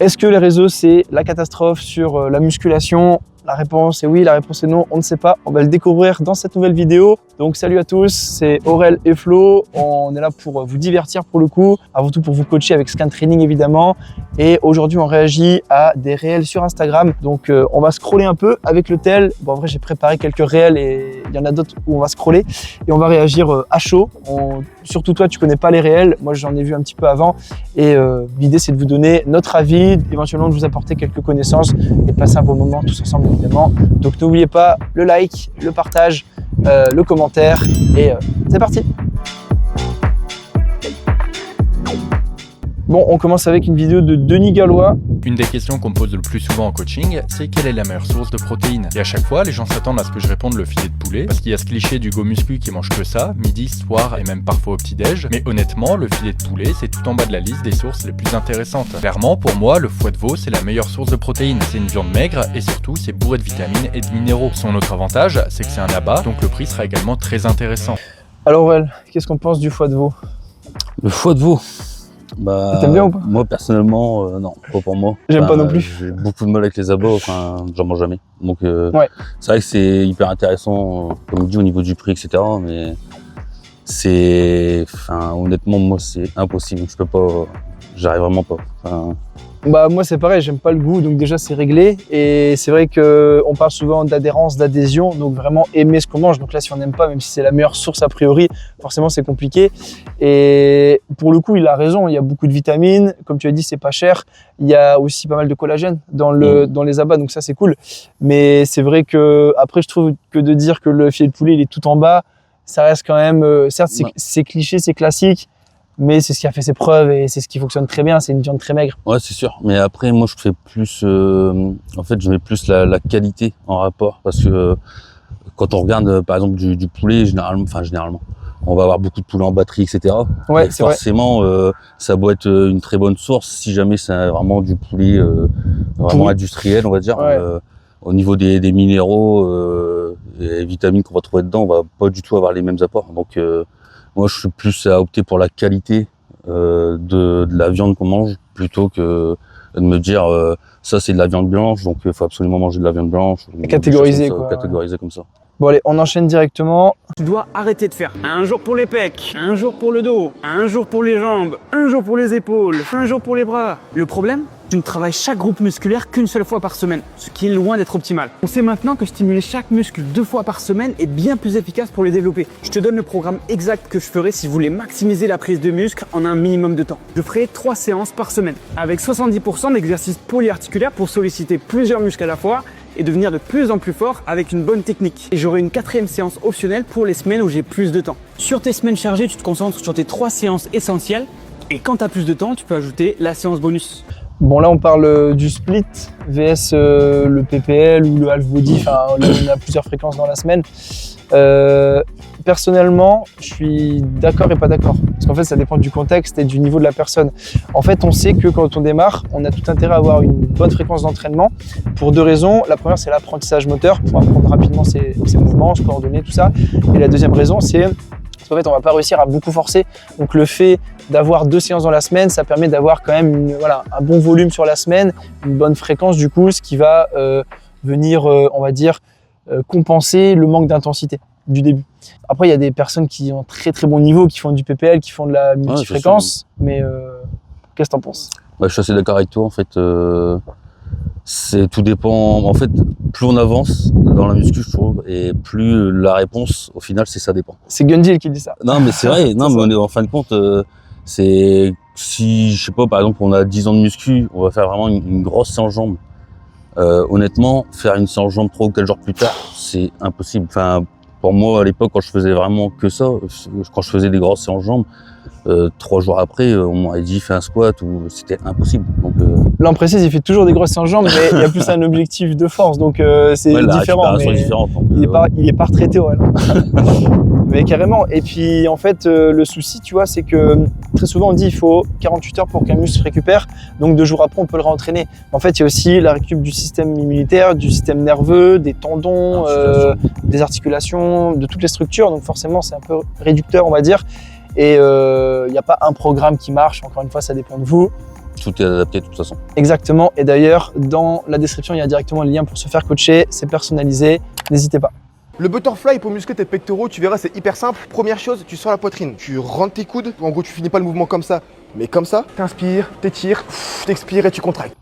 Est-ce que les réseaux, c'est la catastrophe sur la musculation? La réponse est oui, la réponse est non, on ne sait pas. On va le découvrir dans cette nouvelle vidéo. Donc salut à tous, c'est Aurel et Flo. On est là pour vous divertir pour le coup, avant tout pour vous coacher avec Scan Training évidemment. Et aujourd'hui, on réagit à des réels sur Instagram. Donc on va scroller un peu avec le tel. Bon, en vrai, j'ai préparé quelques réels et il y en a d'autres où on va scroller. Et on va réagir à chaud. Surtout toi, tu connais pas les réels. Moi, j'en ai vu un petit peu avant. Et l'idée, c'est de vous donner notre avis, éventuellement de vous apporter quelques connaissances et de passer un bon moment tous ensemble évidemment. Donc n'oubliez pas le like, le partage, le commentaire et c'est parti. Bon, on commence avec une vidéo de Denis Gallois. Une des questions qu'on me pose le plus souvent en coaching, c'est quelle est la meilleure source de protéines? Et à chaque fois, les gens s'attendent à ce que je réponde le filet de poulet, parce qu'il y a ce cliché du go muscu qui mange que ça, midi, soir et même parfois au petit-déj. Mais honnêtement, le filet de poulet, c'est tout en bas de la liste des sources les plus intéressantes. Clairement, pour moi, le foie de veau, c'est la meilleure source de protéines. C'est une viande maigre et surtout, c'est bourré de vitamines et de minéraux. Son autre avantage, c'est que c'est un abat, donc le prix sera également très intéressant. Alors Aurel, qu'est-ce qu'on pense du foie de veau? Le foie de veau, bah, t'aimes bien ou pas? Moi personnellement, non, pas pour moi. J'aime pas non plus. J'ai beaucoup de mal avec les abats, enfin, j'en mange jamais. Donc, ouais. C'est vrai que c'est hyper intéressant, comme dit, au niveau du prix, etc. Mais c'est, enfin, honnêtement, moi, c'est impossible. Je peux pas, j'arrive vraiment pas. Enfin, bah moi c'est pareil, j'aime pas le goût, donc déjà c'est réglé. Et c'est vrai qu'on parle souvent d'adhérence, d'adhésion, donc vraiment aimer ce qu'on mange. Donc là si on n'aime pas, même si c'est la meilleure source a priori, forcément c'est compliqué. Et pour le coup il a raison, il y a beaucoup de vitamines, comme tu as dit c'est pas cher. Il y a aussi pas mal de collagène dans les abats, donc ça c'est cool. Mais c'est vrai que après je trouve que de dire que le filet de poulet il est tout en bas, ça reste quand même, certes c'est cliché, c'est classique, mais c'est ce qui a fait ses preuves et c'est ce qui fonctionne très bien, c'est une viande très maigre. ouais, c'est sûr. Mais après, moi, je fais plus, en fait, je mets plus la qualité en rapport parce que quand on regarde, par exemple, du poulet, généralement, on va avoir beaucoup de poulet en batterie, etc. Ouais, et c'est forcément, ça doit être une très bonne source si jamais c'est vraiment du poulet vraiment industriel, on va dire. Ouais. Au niveau des minéraux et vitamines qu'on va trouver dedans, on va pas du tout avoir les mêmes apports. Donc, moi, je suis plus à opter pour la qualité de la viande qu'on mange plutôt que de me dire ça c'est de la viande blanche, donc il faut absolument manger de la viande blanche. Catégoriser quoi. Catégoriser comme ça. Bon allez, on enchaîne directement. Tu dois arrêter de faire un jour pour les pecs, un jour pour le dos, un jour pour les jambes, un jour pour les épaules, un jour pour les bras. Le problème, tu ne travailles chaque groupe musculaire qu'une seule fois par semaine, ce qui est loin d'être optimal. On sait maintenant que stimuler chaque muscle 2 fois par semaine est bien plus efficace pour les développer. Je te donne le programme exact que je ferai si vous voulez maximiser la prise de muscle en un minimum de temps. Je ferai 3 séances par semaine, avec 70% d'exercices polyarticulaires pour solliciter plusieurs muscles à la fois et devenir de plus en plus fort avec une bonne technique. Et j'aurai une 4e séance optionnelle pour les semaines où j'ai plus de temps. Sur tes semaines chargées, tu te concentres sur tes 3 séances essentielles et quand tu as plus de temps, tu peux ajouter la séance bonus. Bon là on parle du split vs le PPL ou le half body, enfin là on a plusieurs fréquences dans la semaine. Personnellement, je suis d'accord et pas d'accord. Parce qu'en fait, ça dépend du contexte et du niveau de la personne. En fait, on sait que quand on démarre, on a tout intérêt à avoir une bonne fréquence d'entraînement pour 2 raisons. La première, c'est l'apprentissage moteur pour apprendre rapidement ses mouvements, se coordonner, tout ça. Et la deuxième raison, c'est parce qu'en fait, on va pas réussir à beaucoup forcer. Donc, le fait d'avoir 2 séances dans la semaine, ça permet d'avoir quand même un bon volume sur la semaine, une bonne fréquence du coup, ce qui va venir, on va dire, compenser le manque d'intensité du début. Après, il y a des personnes qui ont très très bon niveau, qui font du PPL, qui font de la multifréquence, mais qu'est-ce que t'en penses? Ouais, je suis assez d'accord avec toi. En fait, tout dépend. En fait, plus on avance dans la muscu, je trouve, et plus la réponse, au final, c'est ça dépend. C'est Gundy qui dit ça. Non, mais c'est vrai. Non, mais en fin de compte, c'est si, je sais pas, par exemple, on a 10 ans de muscu, on va faire vraiment une grosse séance jambes. Honnêtement, faire une séance jambes 3 ou 4 jours plus tard, c'est impossible. Enfin, pour moi, à l'époque, quand je faisais vraiment que ça, quand je faisais des grosses séances jambes, 3 jours après, on m'aurait dit fais un squat ou c'était impossible. Donc, là, on précise, il fait toujours des grosses séances jambes, mais il y a plus un objectif de force, donc c'est différent. Mais différente, donc, il est pas retraité, ouais. Mais carrément. Et puis en fait, le souci, tu vois, c'est que très souvent on dit il faut 48 heures pour qu'un muscle se récupère. Donc 2 jours après, on peut le réentraîner. En fait, il y a aussi la récup du système immunitaire, du système nerveux, des tendons, des articulations, de toutes les structures. Donc forcément, c'est un peu réducteur, on va dire. Et il n'y a pas un programme qui marche. Encore une fois, ça dépend de vous. tout est adapté de toute façon. Exactement. Et d'ailleurs, dans la description, il y a directement le lien pour se faire coacher. C'est personnalisé. N'hésitez pas. Le butterfly pour muscler tes pectoraux, tu verras, c'est hyper simple. Première chose, tu sors la poitrine, tu rentres tes coudes. En gros, tu finis pas le mouvement comme ça, mais comme ça. T'inspires, t'étires, t'expires et tu contractes.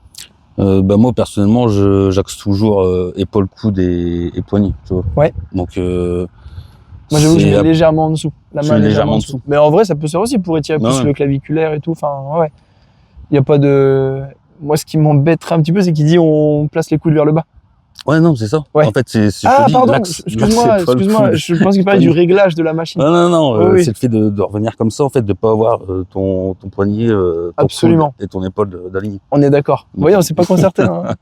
Moi personnellement, j'axe toujours épaule, coude et poignet, tu vois. Ouais. Donc moi, j'avoue que je mets légèrement en dessous. La main légèrement en dessous. Mais en vrai, ça peut se faire aussi pour étirer plus le claviculaire et tout. Enfin, ouais. Il n'y a pas de. Moi, ce qui m'embêterait un petit peu, c'est qu'il dit on place les coudes vers le bas. Ouais, non, c'est ça. Ouais. En fait, c'est pardon, excuse-moi, je pense qu'il parlait du réglage de la machine. Non, oui. c'est le fait de revenir comme ça, en fait, de pas avoir ton poignet, ton Absolument. coude et ton épaule d'aligner. On est d'accord. Vous voyez, on s'est pas concerté. Hein.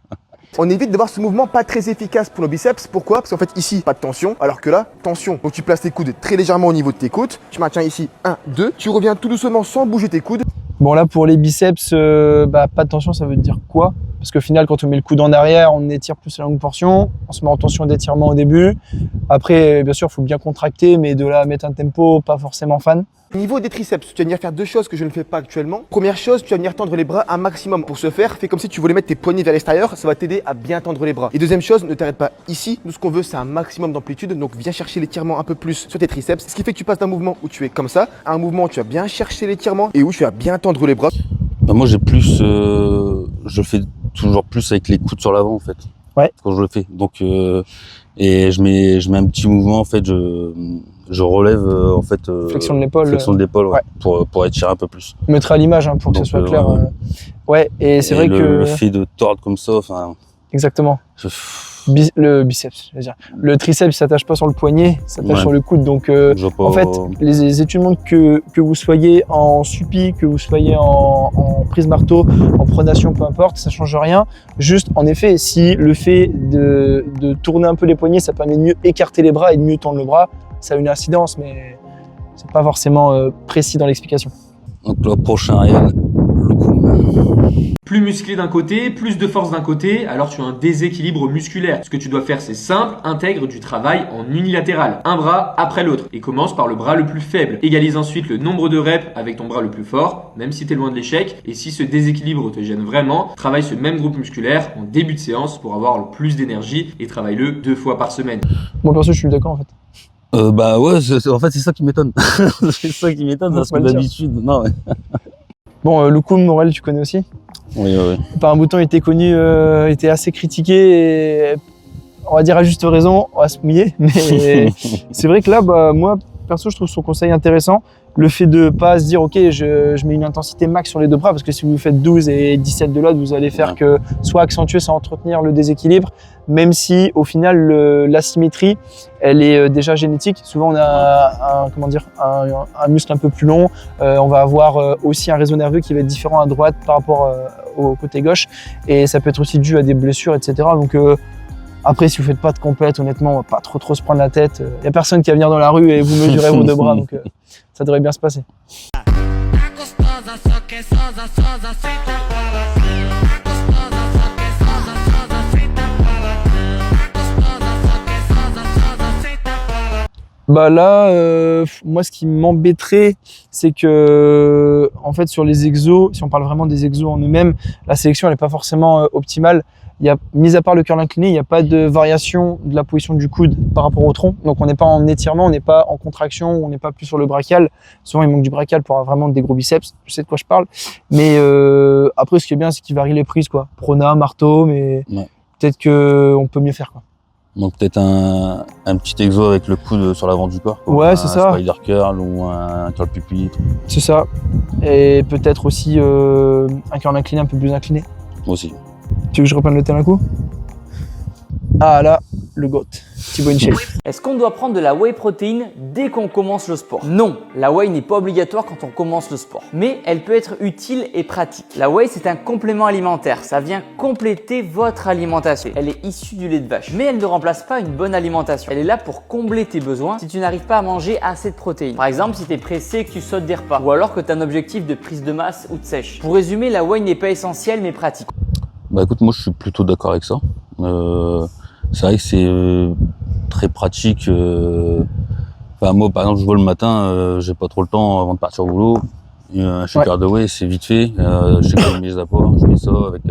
On évite d'avoir ce mouvement pas très efficace pour nos biceps. Pourquoi? Parce qu'en fait, ici, pas de tension, alors que là, tension. Donc, tu places tes coudes très légèrement au niveau de tes côtes. Tu maintiens ici 1, 2. Tu reviens tout doucement sans bouger tes coudes. Bon, là, pour les biceps, pas de tension, ça veut dire quoi? Parce qu'au final, quand on met le coude en arrière, on étire plus la longue portion. On se met en tension d'étirement au début. Après, bien sûr, il faut bien contracter, mais de là à mettre un tempo, pas forcément fan. Au niveau des triceps, tu vas venir faire deux choses que je ne fais pas actuellement. Première chose, tu vas venir tendre les bras un maximum. Pour ce faire, fais comme si tu voulais mettre tes poignets vers l'extérieur, ça va t'aider à bien tendre les bras. Et deuxième chose, ne t'arrête pas ici. Nous, ce qu'on veut, c'est un maximum d'amplitude. Donc, viens chercher l'étirement un peu plus sur tes triceps. Ce qui fait que tu passes d'un mouvement où tu es comme ça à un mouvement où tu vas bien chercher l'étirement et où tu vas bien tendre les bras. Moi, j'ai plus, je fais toujours plus avec les coudes sur l'avant, en fait. Ouais. Quand je le fais. Donc, et je mets un petit mouvement, en fait, je relève, en fait. Flexion de l'épaule. Flexion de l'épaule, ouais. Pour étirer un peu plus. Je mettrai à l'image, hein, pour que Donc, ce soit clair. Ouais, et c'est vrai que. Le fait de tordre comme ça, enfin. Exactement. Le biceps, je veux dire. Le triceps, il s'attache pas sur le poignet, il s'attache sur le coude. Donc, en fait, les études montrent que vous soyez en suppi, que vous soyez en prise marteau, en pronation, peu importe, ça change rien. Juste, en effet, si le fait de tourner un peu les poignets, ça permet de mieux écarter les bras et de mieux tendre le bras, ça a une incidence, mais c'est pas forcément précis dans l'explication. Donc, le prochain réel, le coup. Plus musclé d'un côté, plus de force d'un côté, alors tu as un déséquilibre musculaire. Ce que tu dois faire, c'est simple, intègre du travail en unilatéral, un bras après l'autre, et commence par le bras le plus faible. Égalise ensuite le nombre de reps avec ton bras le plus fort, même si tu es loin de l'échec, et si ce déséquilibre te gêne vraiment, travaille ce même groupe musculaire en début de séance pour avoir le plus d'énergie et travaille-le 2 fois par semaine. Moi perso, je suis d'accord en fait. En fait, c'est ça qui m'étonne. C'est ça qui m'étonne, parce que d'habitude, non, ouais. Bon, Loukoum, Morel, tu connais aussi? Oui. Par un bout de temps, il était connu, était assez critiqué et on va dire à juste raison, on va se mouiller. Mais c'est vrai que là, moi, perso, je trouve son conseil intéressant. Le fait de pas se dire, ok, je mets une intensité max sur les deux bras, parce que si vous faites 12 et 17 de l'autre, vous allez faire que soit accentuer sans entretenir le déséquilibre, même si au final l'asymétrie, elle est déjà génétique. Souvent on a un muscle un peu plus long, on va avoir aussi un réseau nerveux qui va être différent à droite par rapport au côté gauche, et ça peut être aussi dû à des blessures, etc. Donc après, si vous faites pas de compète, honnêtement, on va pas trop se prendre la tête. Il y a personne qui va venir dans la rue et vous mesurez vos deux bras, donc ça devrait bien se passer. Là, moi, ce qui m'embêterait, c'est que, en fait, sur les exos, si on parle vraiment des exos en eux-mêmes, la sélection, elle n'est pas forcément optimale. Mis à part le curl incliné, il n'y a pas de variation de la position du coude par rapport au tronc. Donc, on n'est pas en étirement, on n'est pas en contraction, on n'est pas plus sur le brachial. Souvent, il manque du brachial pour avoir vraiment des gros biceps. Je sais de quoi je parle. Mais après, ce qui est bien, c'est qu'il varie les prises, quoi. Prona, marteau, mais peut-être qu'on peut mieux faire, quoi. Donc peut-être un petit exo avec le coude sur l'avant du corps, quoi. Ouais, c'est ça. Un spider curl ou un curl pupitre. C'est ça. Et peut-être aussi un curl incliné un peu plus incliné. Aussi. Tu veux que je reprenne le tel un coup? Ah là, le GOAT, Thibaut InShape. Est-ce qu'on doit prendre de la whey protein dès qu'on commence le sport? Non, la whey n'est pas obligatoire quand on commence le sport, mais elle peut être utile et pratique. La whey, c'est un complément alimentaire, ça vient compléter votre alimentation. Elle est issue du lait de vache, mais elle ne remplace pas une bonne alimentation. Elle est là pour combler tes besoins si tu n'arrives pas à manger assez de protéines. Par exemple, si tu es pressé et que tu sautes des repas, ou alors que tu as un objectif de prise de masse ou de sèche. Pour résumer, la whey n'est pas essentielle mais pratique. Écoute, moi je suis plutôt d'accord avec ça. C'est vrai que c'est très pratique. Moi, par exemple, je vois le matin, j'ai pas trop le temps avant de partir au boulot. Un shaker de whey, c'est vite fait. Je sais que j'ai mes apports, je mets ça avec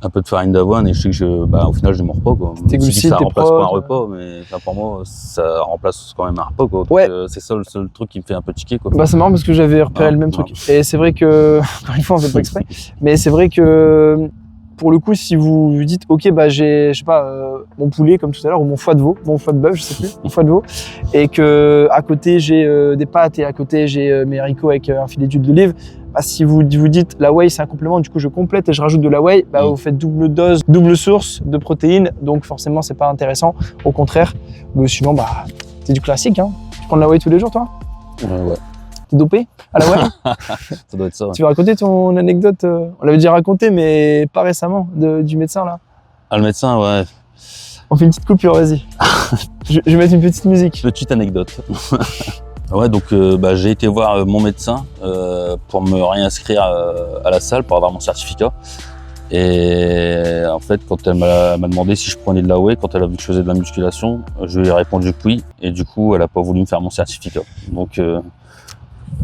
un peu de farine d'avoine et je sais que au final, je ne mords pas, quoi. Tes glucides, ça tes remplace pas un protes, repas, mais enfin, pour moi, ça remplace quand même un repas, quoi. Donc, Ouais. c'est ça le seul truc qui me fait un peu tiquer, quoi. Bah c'est marrant parce que j'avais repéré Ah, le même ah. truc. Et c'est vrai que, encore une fois on fait pas exprès, mais c'est vrai que pour le coup si vous vous dites ok bah j'ai, je sais pas, mon poulet comme tout à l'heure ou mon foie de veau, mon foie de bœuf je sais plus, mon foie de veau, et que à côté j'ai des pâtes et à côté j'ai mes haricots avec un filet d'huile d'olive, bah, si vous dites la whey c'est un complément, du coup je complète et je rajoute de la whey, bah vous faites double dose, double source de protéines, donc forcément c'est pas intéressant, au contraire. Mais sinon bah c'est du classique hein. Tu prends de la whey tous les jours toi? Ouais. T'es dopé à la whey? Ça doit être ça. Ouais. Tu veux raconter ton anecdote? On l'avait déjà raconté, mais pas récemment, du médecin là. Ah, le médecin, ouais. On fait une petite coupure, vas-y. je vais mettre une petite musique. Petite anecdote. Ouais, donc j'ai été voir mon médecin pour me réinscrire à la salle pour avoir mon certificat. Et en fait, quand elle m'a demandé si je prenais de la whey, quand elle a vu que je faisais de la musculation, je lui ai répondu que oui. Et du coup, elle a pas voulu me faire mon certificat. Donc,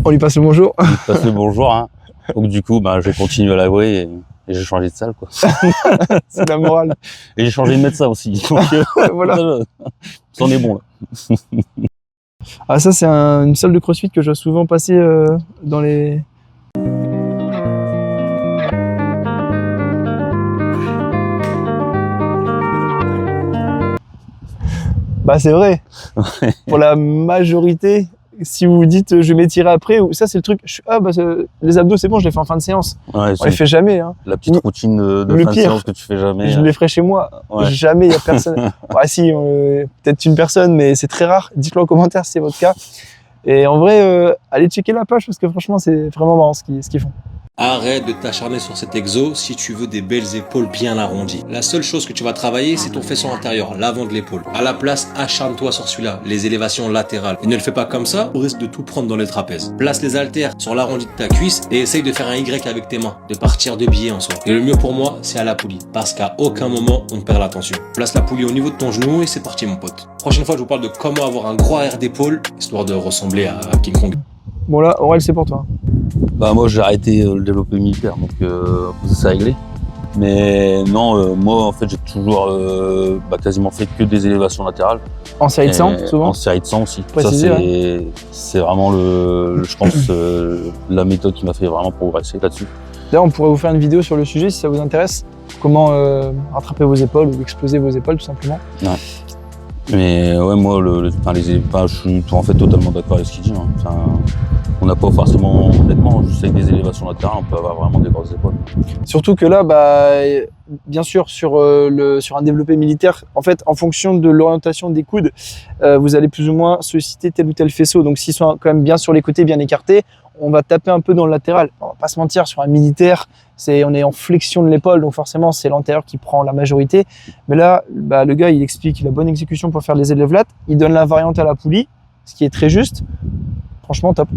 On lui passe le bonjour. je passe le bonjour. Hein. Donc du coup, j'ai continué à la whey et j'ai changé de salle, quoi. C'est la morale. Et j'ai changé de médecin aussi. Donc, Voilà. ça en est bon là. Ah ça c'est une salle de crossfit que je vois souvent passer dans les... Bah c'est vrai. Pour la majorité, si vous vous dites je vais m'étirer après, ou ça c'est le truc, les abdos c'est bon, je les fais en fin de séance. Ouais, On les fait jamais. Hein. la petite routine de Le fin de pire, séance que tu fais jamais. Je les ferai chez moi. Ouais. Jamais, il n'y a personne. Ouais, si, peut-être une personne, mais c'est très rare. Dites-le en commentaire si c'est votre cas. Et en vrai, allez checker la page parce que franchement, c'est vraiment marrant ce qu'ils font. Arrête de t'acharner sur cet exo si tu veux des belles épaules bien arrondies. La seule chose que tu vas travailler, c'est ton faisceau antérieur, l'avant de l'épaule. À la place, acharne-toi sur celui-là, les élévations latérales. Et ne le fais pas comme ça, au risque de tout prendre dans les trapèzes. Place les haltères sur l'arrondi de ta cuisse et essaye de faire un Y avec tes mains, de partir de biais en soi. Et le mieux pour moi, c'est à la poulie, parce qu'à aucun moment, on ne perd l'attention. Place la poulie au niveau de ton genou et c'est parti mon pote. Prochaine fois, je vous parle de comment avoir un gros arrière d'épaule, histoire de ressembler à King Kong. Bon là, Aurel, c'est pour toi. Moi j'ai arrêté le développé militaire, donc c'est réglé. Mais non, moi en fait j'ai toujours quasiment fait que des élévations latérales. En série de 100, souvent. En série de 100 aussi. Précisé, ça c'est vraiment je pense la méthode qui m'a fait vraiment progresser là-dessus. D'ailleurs, on pourrait vous faire une vidéo sur le sujet si ça vous intéresse. Comment rattraper vos épaules ou exploser vos épaules tout simplement. Ouais. Mais ouais, moi je suis en fait totalement d'accord avec ce qu'il dit. Hein. Enfin, on n'a pas forcément, honnêtement, juste avec des élévations latérales, on peut avoir vraiment des grosses épaules. Surtout que là, bien sûr, sur un développé militaire, en fait, en fonction de l'orientation des coudes, vous allez plus ou moins solliciter tel ou tel faisceau. Donc, s'ils sont quand même bien sur les côtés, bien écartés, on va taper un peu dans le latéral. On va pas se mentir, sur un militaire, on est en flexion de l'épaule, donc forcément, c'est l'antérieur qui prend la majorité. Mais là, le gars, il explique la bonne exécution pour faire les élèves lattes. Il donne la variante à la poulie, ce qui est très juste. Franchement, top.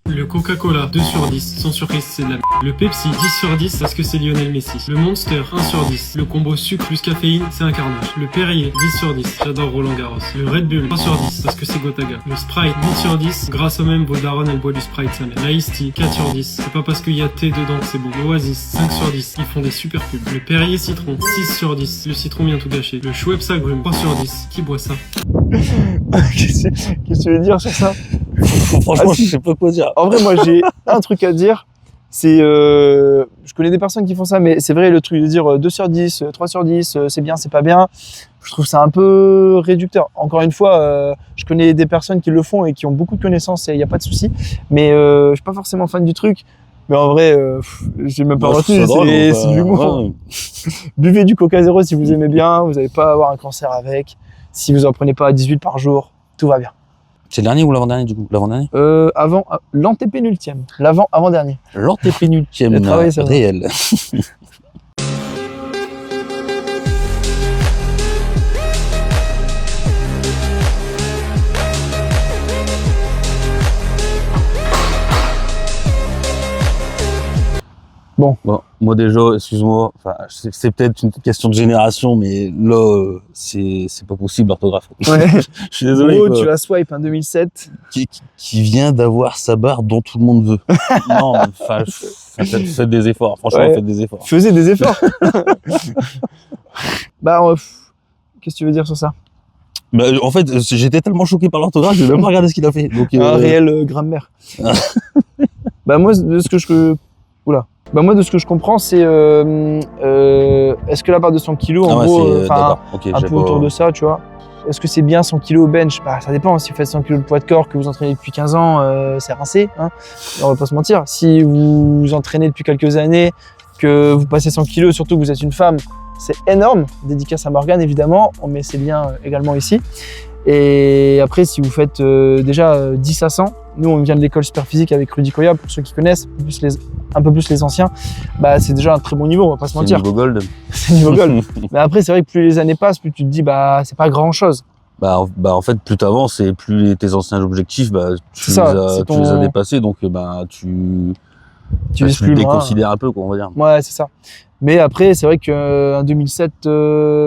Le Coca-Cola, 2 sur 10, sans surprise, c'est de la merde. Le Pepsi, 10 sur 10, parce que c'est Lionel Messi. Le Monster, 1 sur 10. Le combo sucre plus caféine, c'est un carnage. Le Perrier, 10 sur 10, j'adore Roland Garros. Le Red Bull, 3 sur 10, parce que c'est Gotaga. Le Sprite, 10 sur 10, grâce au même, vos darons, elle boit du Sprite, ça mère. La Ice Tea, 4 sur 10, c'est pas parce qu'il y a thé dedans que c'est bon. L'Oasis, 5 sur 10, ils font des super pubs. Le Perrier Citron, 6 sur 10, le citron vient tout gâcher. Le Schweppes Agrumes, 3 sur 10, qui boit ça? Qu'est-ce que tu veux dire sur ça? Franchement, je sais pas quoi dire. En vrai, moi, j'ai un truc à dire. C'est, je connais des personnes qui font ça, mais c'est vrai, le truc de dire 2 sur 10, 3 sur 10, c'est bien, c'est pas bien. Je trouve ça un peu réducteur. Encore une fois, je connais des personnes qui le font et qui ont beaucoup de connaissances et il n'y a pas de souci. Mais je suis pas forcément fan du truc. Mais en vrai, j'ai même pas retenu, c'est de l'humour. Ouais. Buvez du Coca Zéro si vous aimez bien, vous n'allez pas avoir un cancer avec. Si vous en prenez pas 18 par jour, tout va bien. C'est le dernier ou l'avant-dernier du coup? L'avant-dernier? L'antépénultième, avant-dernier. L'antépénultième réel. Bon, Bon. Bon, moi déjà, excuse-moi, enfin, c'est peut-être une question de génération, mais là, c'est pas possible l'orthographe. Ouais. Je suis désolé. Gros, quoi. tu la swipe, hein, 2007. Qui vient d'avoir sa barre dont tout le monde veut. Non, enfin, faites des efforts. Franchement, Ouais. faites des efforts. Faisais des efforts. Bah, qu'est-ce que tu veux dire sur ça? Bah, en fait, j'étais tellement choqué par l'orthographe, j'ai même pas regardé ce qu'il a fait. Donc, Un réel grammaire. Bah, moi, de ce que je... Oula. Bah, moi, de ce que je comprends, c'est... est-ce que la barre de 100 kg, en gros, d'accord. Ok, un peu autour de ça, tu vois. Est-ce que c'est bien 100 kg au bench? Bah, ça dépend. Si vous faites 100 kg de poids de corps, que vous entraînez depuis 15 ans, c'est rincé. Hein. On va pas se mentir. Si vous vous entraînez depuis quelques années, que vous passez 100 kg, surtout que vous êtes une femme, c'est énorme. Dédicace à Morgane, évidemment. On met ses liens également ici. Et après, si vous faites déjà 10 à 100, nous, on vient de l'école Superphysique avec Rudy Koya, pour ceux qui connaissent, un peu plus les anciens, bah, c'est déjà un très bon niveau, on va pas se mentir. C'est niveau gold. C'est niveau gold. Mais après, c'est vrai que plus les années passent, plus tu te dis, bah, c'est pas grand chose. Bah, en fait, plus t'avances et plus tes anciens objectifs, bah, tu les as dépassés, donc bah, tu les déconsidères un peu, quoi, on va dire. Ouais, c'est ça. Mais après, c'est vrai qu'en 2007,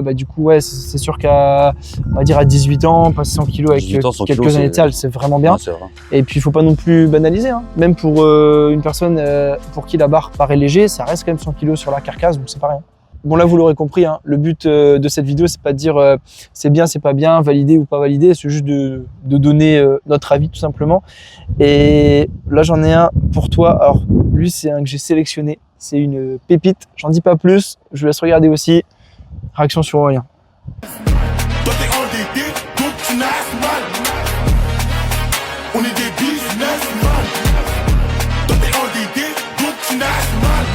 bah, du coup, ouais, c'est sûr qu'à, on va dire à 18 ans, passer 100 kg avec quelques années de salle, c'est vraiment bien. Ouais, c'est vrai. Et puis, il faut pas non plus banaliser. Hein. Même pour une personne pour qui la barre paraît léger, ça reste quand même 100 kg sur la carcasse, donc c'est pas rien. Bon, là, vous l'aurez compris, hein, le but de cette vidéo, c'est pas de dire c'est bien, c'est pas bien, validé ou pas validé, c'est juste de donner notre avis, tout simplement. Et là, j'en ai un pour toi. Alors, lui, c'est un que j'ai sélectionné. C'est une pépite. J'en dis pas plus. Je vous laisse regarder aussi. Réaction sur Aurélien. On est des businessmen. Toi t'es en idée, donc tu nages mal.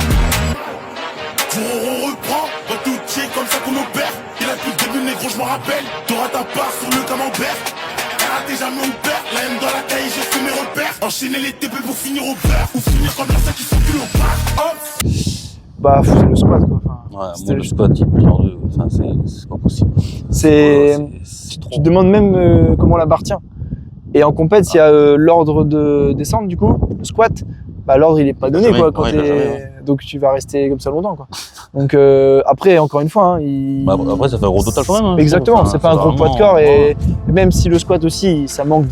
On reprend dans tout check comme ça qu'on opère. Il a plus de début négro, je m'en rappelle. T'auras ta part sur le camembert. Raté jamais on perd. La haine dans la caille, j'ai fait mes repères. Enchaîner les TP pour finir au beurre. Ou finir comme ça qui s'encule au bar. Hop. Bah, c'est le squat, quoi. Enfin, Ouais, moi, le squat, il plie en deux. Enfin, c'est pas possible. Tu te demandes même comment la barre tient. Et en compète, il y a l'ordre de descente, du coup, le squat. Bah, l'ordre, il est pas donné, quoi. Quand donc, tu vas rester comme ça longtemps, quoi. Donc, après, encore une fois, hein, après, ça fait un gros total quand même. Hein, exactement, enfin, c'est pas un gros poids de corps. Et même si le squat aussi, ça manque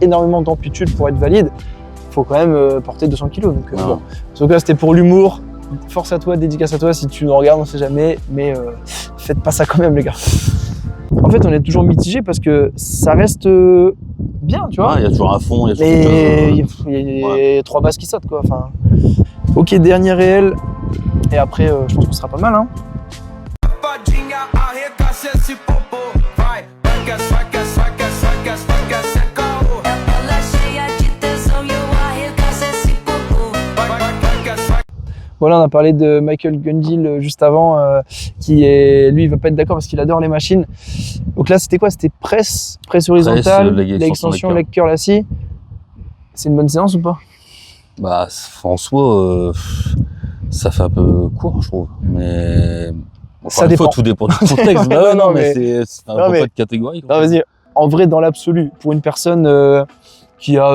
énormément d'amplitude pour être valide, il faut quand même porter 200 kg. Donc, bon. En tout cas, c'était pour l'humour. Force à toi, dédicace à toi si tu nous regardes, on sait jamais, mais faites pas ça quand même, les gars. En fait, on est toujours mitigé parce que ça reste bien, tu vois. Il y a toujours un fond, il y a toujours il y a 3 bases qui sautent, quoi. Enfin, ok, dernier réel, et après, je pense qu'on sera pas mal, hein. Voilà, on a parlé de Michael Gundil juste avant, lui, il va pas être d'accord parce qu'il adore les machines. Donc là, c'était quoi? C'était presse horizontale, l'extension leg curl assis. C'est une bonne séance ou pas? Bah, en soi, ça fait un peu court, je trouve. Mais ça dépend. Tout dépend du contexte. Bah, non, mais c'est un peu pas de catégorie. Non, vas-y. En vrai, dans l'absolu, pour une personne qui a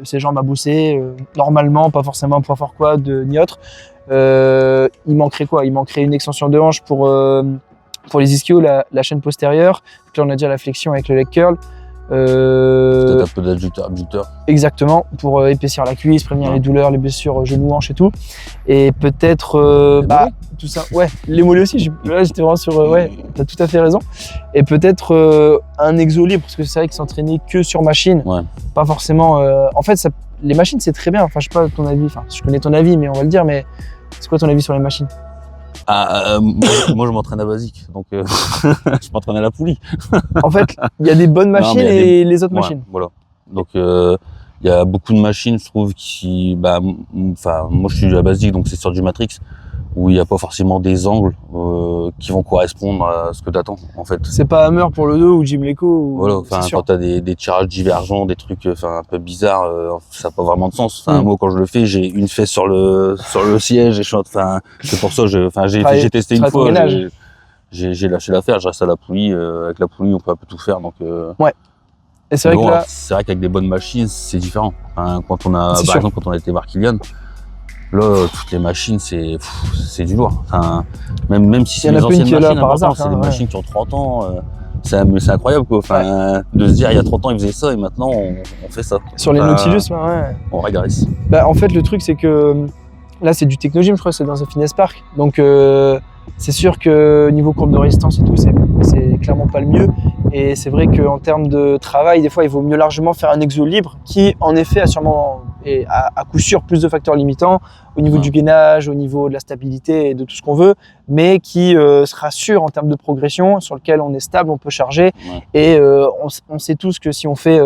ses jambes à bosser, normalement, pas forcément un poids fort quad ni autre, il manquerait quoi? Il manquerait une extension de hanche pour les ischios, la chaîne postérieure. Puis là, on a déjà la flexion avec le leg curl. Peut-être un peu d'adducteur, abducteur. Exactement, pour épaissir la cuisse, prévenir les douleurs, les blessures genoux, hanches et tout. Et peut-être tout ça. Ouais, les mollets aussi. Là, j'étais vraiment sur. Ouais, t'as tout à fait raison. Et peut-être un exo libre, parce que c'est vrai que s'entraîner que sur machine, pas forcément. En fait, les machines, c'est très bien. Enfin, je sais pas ton avis. Enfin, je connais ton avis, mais on va le dire. Mais c'est quoi ton avis sur les machines? Moi, je m'entraîne à basique, donc je m'entraîne à la poulie. En fait, il y a des bonnes machines et les autres machines. Voilà. Donc, il y a beaucoup de machines, je trouve, qui, moi, je suis à la basique, donc c'est sur du Matrix, où il n'y a pas forcément des angles qui vont correspondre à ce que tu attends, en fait. C'est pas Hammer pour le dos ou Jim Leco. Voilà, quand tu as des tirages divergents, des trucs un peu bizarres, ça n'a pas vraiment de sens. Moi, quand je le fais, j'ai une fesse sur le siège et c'est pour ça, j'ai testé une fois, j'ai lâché l'affaire, je reste à la poulie. Avec la poulie, on peut un peu tout faire. Donc, ouais. Et c'est vrai c'est vrai qu'avec des bonnes machines, c'est différent. Par exemple, quand on a été voir Kylian, Là, toutes les machines, c'est du lourd. Enfin, même si c'est les anciennes machines, par hasard, c'est des machines qui ont 30 ans. C'est incroyable quoi. Enfin, de se dire il y a 30 ans ils faisaient ça et maintenant on fait ça. Sur les Nautilus, ouais. On régresse. Bah, en fait, le truc, c'est que là, c'est du Technogym, je crois, c'est dans un Fitness Park. Donc, c'est sûr que niveau courbe de résistance et tout, c'est clairement pas le mieux. Et c'est vrai qu'en termes de travail, des fois, il vaut mieux largement faire un exo libre qui, en effet, a sûrement et à coup sûr plus de facteurs limitants au niveau du gainage, au niveau de la stabilité et de tout ce qu'on veut, mais qui sera sûr en termes de progression, sur lequel on est stable, on peut charger. Et on sait tous que si on fait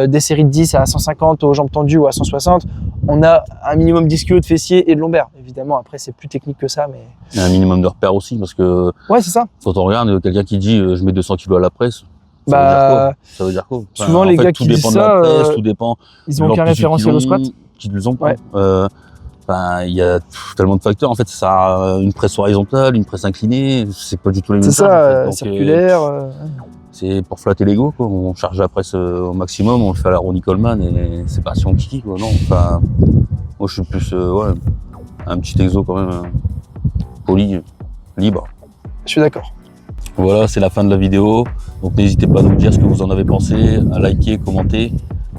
des séries de 10 à 150 aux jambes tendues ou à 160, on a un minimum d'ischio, de fessiers et de lombaires. Évidemment, après, c'est plus technique que ça, mais... Il y a un minimum de repères aussi, parce que... Ouais, c'est ça. Quand on regarde, quelqu'un qui dit je mets 200 kg à la presse, ça veut dire quoi? Enfin, souvent, les gars qui disent ça, tout dépend. Ils ont aucun référentiel au squat. Qu'ils les ont pas. Il y a tellement de facteurs. En fait, ça a une presse horizontale, une presse inclinée. C'est pas du tout les mêmes. C'est ça, en fait. circulaire. C'est pour flatter l'ego, quoi. On charge la presse au maximum, on le fait à la Ronnie Coleman et c'est pas si on kiki, quoi. Non, enfin, moi je suis plus, un petit exo quand même, poli, libre. Je suis d'accord. Voilà, c'est la fin de la vidéo. Donc n'hésitez pas à nous dire ce que vous en avez pensé, à liker, commenter,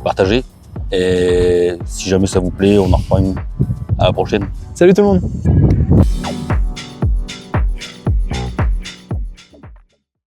partager. Et si jamais ça vous plaît, on en refera une. À la prochaine. Salut tout le monde.